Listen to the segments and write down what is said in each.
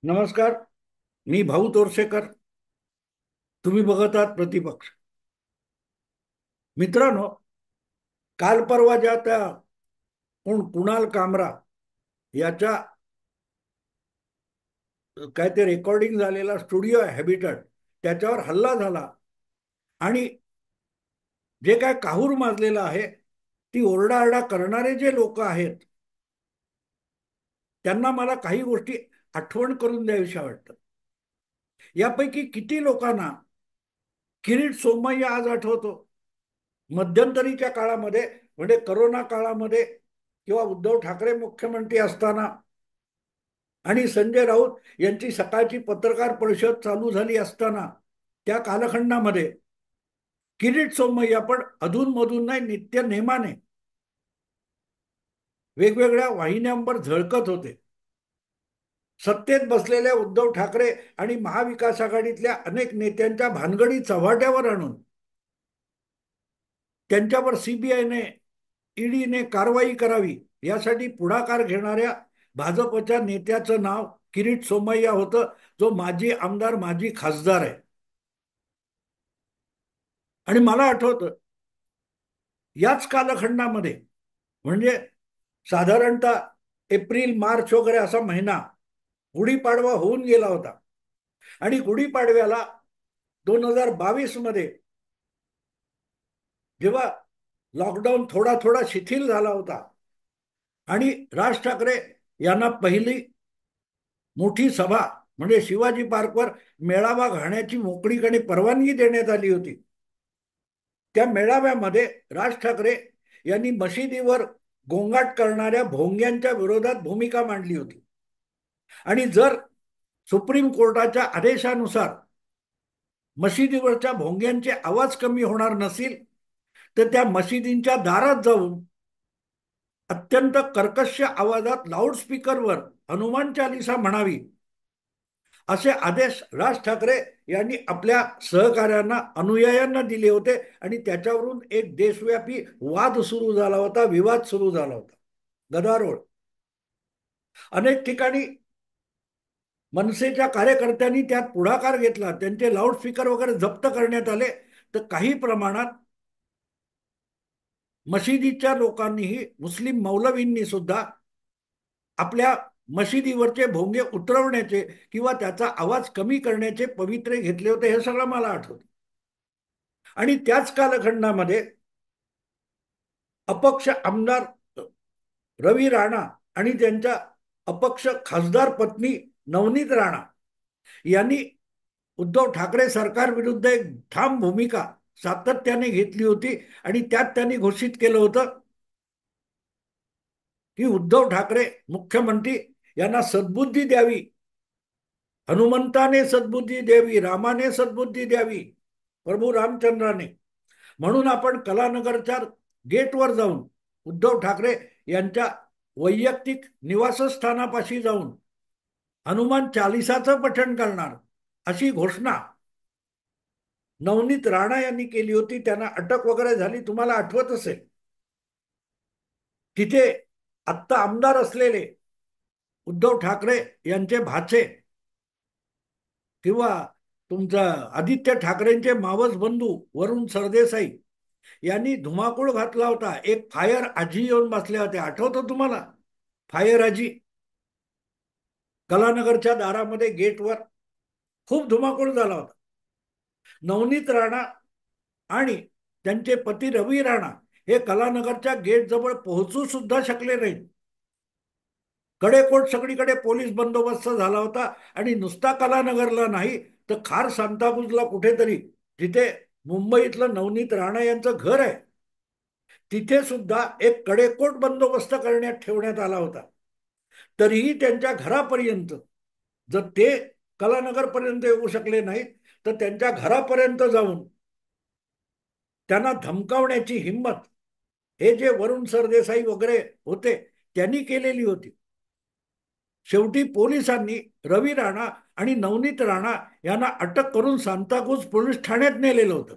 नमस्कार. मी भाऊ तोरसेकर. तुम्ही बघत आहात प्रतिपक्ष. मित्रांनो, काल परवा ज्या त्या कुणाल कामरा याच्या काय ते रेकॉर्डिंग झालेला स्टुडिओ आहे हॅबिटॅट, त्याच्यावर हल्ला झाला. आणि जे काय काहूर माजलेलं आहे, ती ओरडाआरडा करणारे जे लोक आहेत त्यांना मला काही गोष्टी आठवण करून द्याविषया वाटतं. यापैकी किती लोकांना किरीट सोमय्या आज आठवतो? मध्यंतरीच्या काळामध्ये, म्हणजे करोना काळामध्ये किंवा उद्धव ठाकरे मुख्यमंत्री असताना आणि संजय राऊत यांची सकाळची पत्रकार परिषद चालू झाली असताना त्या कालखंडामध्ये किरीट सोमय्या पण अधूनमधून नाही, नित्य नेमाने वेगवेगळ्या वाहिन्यांवर झळकत होते. सत्तेत बसलेल्या उद्धव ठाकरे आणि महाविकास आघाडीतल्या अनेक नेत्यांच्या भानगडी चव्हाट्यावर आणून त्यांच्यावर सीबीआयने, ईडीने कारवाई करावी यासाठी पुढाकार घेणाऱ्या भाजपच्या नेत्याचं नाव किरीट सोमय्या होतं, जो माजी आमदार, माजी खासदार आहे. आणि मला आठवतं, याच कालखंडामध्ये, म्हणजे साधारणतः एप्रिल मार्च वगैरे असा महिना, गुढीपाडवा होऊन गेला होता. आणि गुढीपाडव्याला 2022 मध्ये जेव्हा लॉकडाऊन थोडा थोडा शिथिल झाला होता आणि राज ठाकरे यांना पहिली मोठी सभा म्हणजे शिवाजी पार्कवर मेळावा घालण्याची मोकळीक परवानगी देण्यात आली होती. त्या मेळाव्यामध्ये राज ठाकरे यांनी मशिदीवर गोंगाट करणाऱ्या भोंग्यांच्या विरोधात भूमिका मांडली होती. आणि जर सुप्रीम कोर्टाच्या आदेशानुसार मशिदीवरच्या भोंग्यांचे आवाज कमी होणार नसेल, तर त्या मशिदींच्या दारात जाऊन अत्यंत कर्कश आवाजात लाऊडस्पीकरवर हनुमान चालिसा म्हणावी, असे आदेश राज ठाकरे यांनी आपल्या सहकार्यांना, अनुयायांना दिले होते. आणि त्याच्यावरून एक देशव्यापी वाद सुरू झाला होता, विवाद सुरू झाला होता, गदारोळ. अनेक ठिकाणी मनसेच्या कार्यकर्त्यांनी त्यात पुढाकार घेतला, त्यांचे लाऊडस्पीकर वगैरे जप्त करण्यात आले. तर काही प्रमाणात मशिदीच्या लोकांनीही, मुस्लिम मौलवींनी सुद्धा आपल्या मशिदीवरचे भोंगे उतरवण्याचे किंवा त्याचा आवाज कमी करण्याचे पवित्रे घेतले होते, हे सगळं मला आठवतं. आणि त्याच कालखंडामध्ये अपक्ष आमदार रवी राणा आणि त्यांच्या अपक्ष खासदार पत्नी नवनीत राणा यांनी उद्धव ठाकरे सरकार विरुद्ध एक ठाम भूमिका सातत्याने घेतली होती. आणि त्यात त्यांनी घोषित केलं होतं की उद्धव ठाकरे मुख्यमंत्री यांना सद्बुद्धी द्यावी, हनुमंताने सद्बुद्धी द्यावी, रामाने सद्बुद्धी द्यावी, प्रभू रामचंद्राने. म्हणून आपण कलानगरच्या गेटवर जाऊन उद्धव ठाकरे यांच्या वैयक्तिक निवासस्थानापाशी जाऊन हनुमान चालिसाचं पठण करणार, अशी घोषणा नवनीत राणा यांनी केली होती. त्यांना अटक वगैरे झाली, तुम्हाला आठवत असेल. तिथे आत्ता आमदार असलेले उद्धव ठाकरे यांचे भाचे किंवा तुमचा आदित्य ठाकरेंचे मावस बंधू वरुण सरदेसाई यांनी धुमाकूळ घातला होता. एक फायर आजी येऊन बसल्या होत्या, आठवतं तुम्हाला? फायर आजी कलानगरच्या दारामध्ये गेटवर खूप धुमाकूळ झाला होता. नवनीत राणा आणि त्यांचे पती रवी राणा हे कलानगरच्या गेट जवळ पोहोचू सुद्धा शकले नाहीत. कडेकोट सगळीकडे पोलीस बंदोबस्त झाला होता. आणि नुसता कलानगरला नाही, तर खार सांताक्रुजला कुठेतरी, जिथे मुंबईतलं नवनीत राणा यांचं घर आहे, तिथे सुद्धा एक कडेकोट बंदोबस्त करण्यात ठेवण्यात आला होता. तरीही त्यांच्या घरापर्यंत, जर ते कलानगरपर्यंत येऊ शकले नाहीत, तर त्यांच्या घरापर्यंत जाऊन त्यांना धमकावण्याची हिंमत हे जे वरुण सरदेसाई वगैरे होते त्यांनी केलेली होती. शेवटी पोलिसांनी रवी राणा आणि नवनीत राणा यांना अटक करून सांताक्रुज पोलीस ठाण्यात नेलेलं होतं.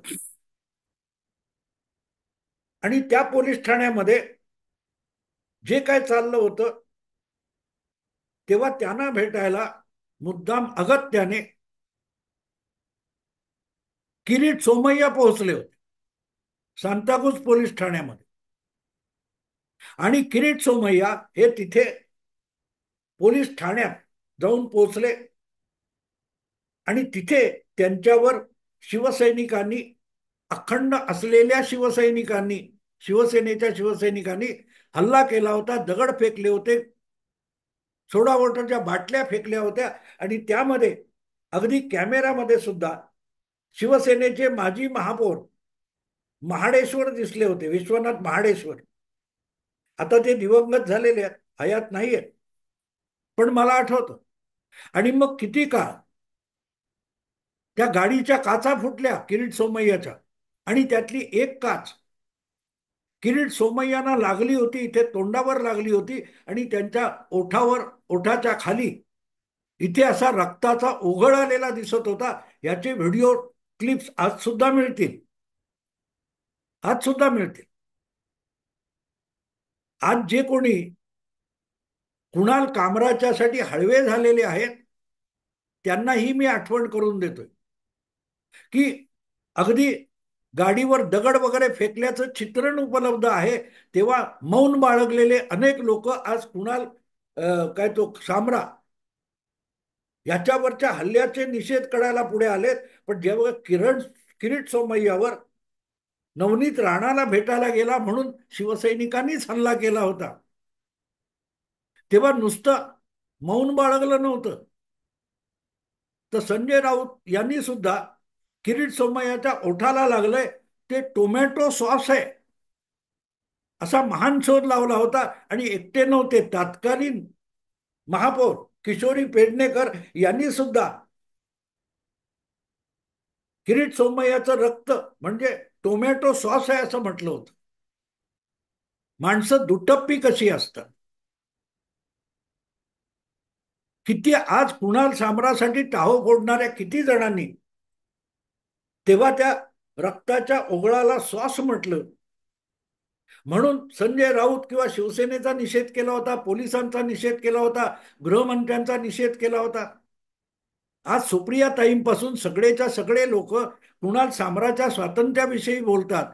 आणि त्या पोलीस ठाण्यामध्ये जे काय चाललं होतं, तेव्हा त्यांना भेटायला मुद्दाम अगत्याने किरीट सोमय्या पोहोचले होते सांताक्रूज पोलीस ठाण्यामध्ये. आणि किरीट सोमय्या हे तिथे पोलीस ठाण्यात जाऊन पोहोचले आणि तिथे त्यांच्यावर शिवसैनिकांनी, अखंड असलेल्या शिवसैनिकांनी, शिवसेनेच्या शिवसैनिकांनी हल्ला केला होता, दगड फेकले होते, सोडा वॉटरच्या बाटल्या फेकल्या होत्या. आणि त्यामध्ये अगदी कॅमेऱ्यामध्ये सुद्धा शिवसेनेचे माजी महापौर महाडेश्वर दिसले होते, विश्वनाथ महाडेश्वर. आता ते दिवंगत झालेले आहेत, हयात नाही आहेत, पण मला आठवतं. आणि मग किती काळ त्या गाडीच्या काचा फुटल्या किरीट सोमय्याच्या, आणि त्यातली एक काच किरीट सोमय्यांना लागली होती, इथे तोंडावर लागली होती, आणि त्यांच्या ओठावर, ओठाच्या खाली इथे असा रक्ताचा ओघळ आलेला दिसत होता. याचे व्हिडिओ क्लिप्स आज सुद्धा मिळतील, आज सुद्धा मिळतील. आज जे कोणी कुणाल कामराच्यासाठी हळवे झालेले आहेत त्यांनाही मी आठवण करून देतोय की अगदी गाडीवर दगड वगैरे फेकल्याचं चित्रण उपलब्ध आहे, तेव्हा मौन बाळगलेले अनेक लोक आज कुणाल काय तो सामरा याच्यावरच्या हल्ल्याचे निषेध करायला पुढे आलेत. पण जेव्हा किरीट सोमय्यावर नवनीत राणाला भेटायला गेला म्हणून शिवसैनिकांनीच हल्ला केला होता, तेव्हा नुसतं मौन बाळगलं नव्हतं, तर संजय राऊत यांनी सुद्धा किरीट सोमय्याच्या ओठाला लागलंय ते टोमॅटो सॉस आहे असा महान शोध लावला होता. आणि एकटे नव्हते, तत्कालीन महापौर किशोरी पेडणेकर यांनी सुद्धा किरीट सोमय्याचं रक्त म्हणजे टोमॅटो सॉस आहे असं म्हटलं होतं. माणसं दुटप्पी कशी असतात. किती आज कुणाल सामरासाठी टाहो फोडणाऱ्या किती जणांनी तेव्हा त्या रक्ताच्या ओघळाला सॉस म्हटलं. म्हणून संजय राऊत किंवा शिवसेनेचा निषेध केला होता, पोलिसांचा निषेध केला होता, गृहमंत्र्यांचा निषेध केला होता. आज सुप्रिया ताईंपासून सगळेच्या सगळे लोक कुणाल सामराच्या स्वातंत्र्याविषयी बोलतात.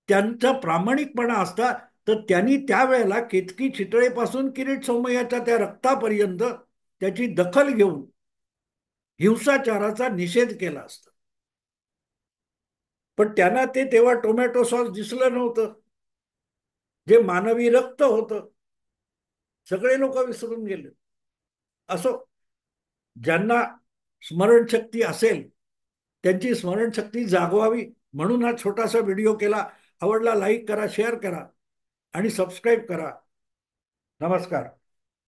त्यांचा प्रामाणिकपणा असता तर त्यांनी त्यावेळेला केतकी चितळेपासून किरीट सोमय्याच्या त्या रक्तापर्यंत त्याची दखल घेऊन हिंसाचाराचा निषेध केला असता. पण त्यांना ते तेव्हा टोमॅटो सॉस दिसलं नव्हतं, जे मानवी रक्त होतं. सगळे लोक विसरून गेले. असो, ज्यांना स्मरणशक्ती असेल त्यांची स्मरणशक्ती जागवावी म्हणून हा छोटासा व्हिडिओ केला. आवडला लाईक करा, शेअर करा आणि सबस्क्राईब करा. नमस्कार.